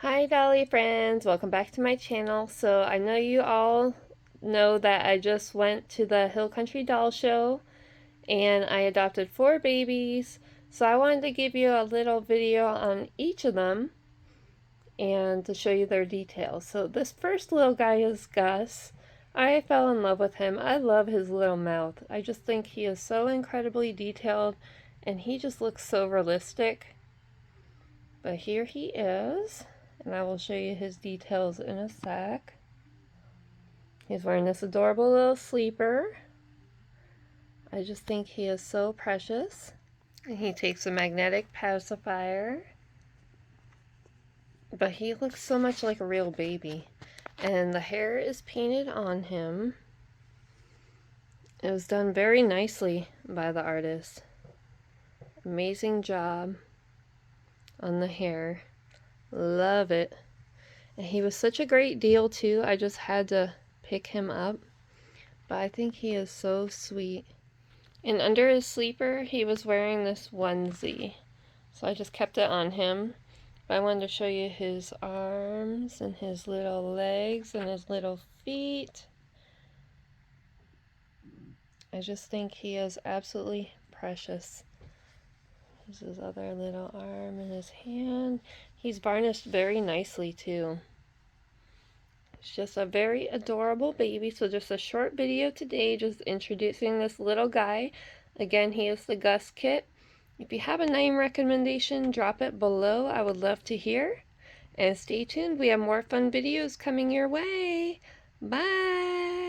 Hi Dolly friends, welcome back to my channel. So I know you all know that I just went to the Hill Country Doll Show and I adopted 4 babies. So I wanted to give you a little video on each of them and to show you their details. So this first little guy is Gus. I fell in love with him. I love his little mouth. I just think he is so incredibly detailed and he just looks so realistic. But here he is. And I will show you his details in a sec. He's wearing this adorable little sleeper. I just think he is so precious. And he takes a magnetic pacifier. But he looks so much like a real baby. And the hair is painted on him. It was done very nicely by the artist. Amazing job on the hair. Love it. And he was such a great deal too. I just had to pick him up. But I think he is so sweet. And under his sleeper, he was wearing this onesie. So I just kept it on him. But I wanted to show you his arms and his little legs and his little feet. I just think he is absolutely precious. Here's his other little arm and his hand. He's varnished very nicely too. It's just a very adorable baby. So just a short video today just introducing this little guy. Again, he is the Gus kit. If you have a name recommendation, drop it below. I would love to hear. And stay tuned. We have more fun videos coming your way. Bye!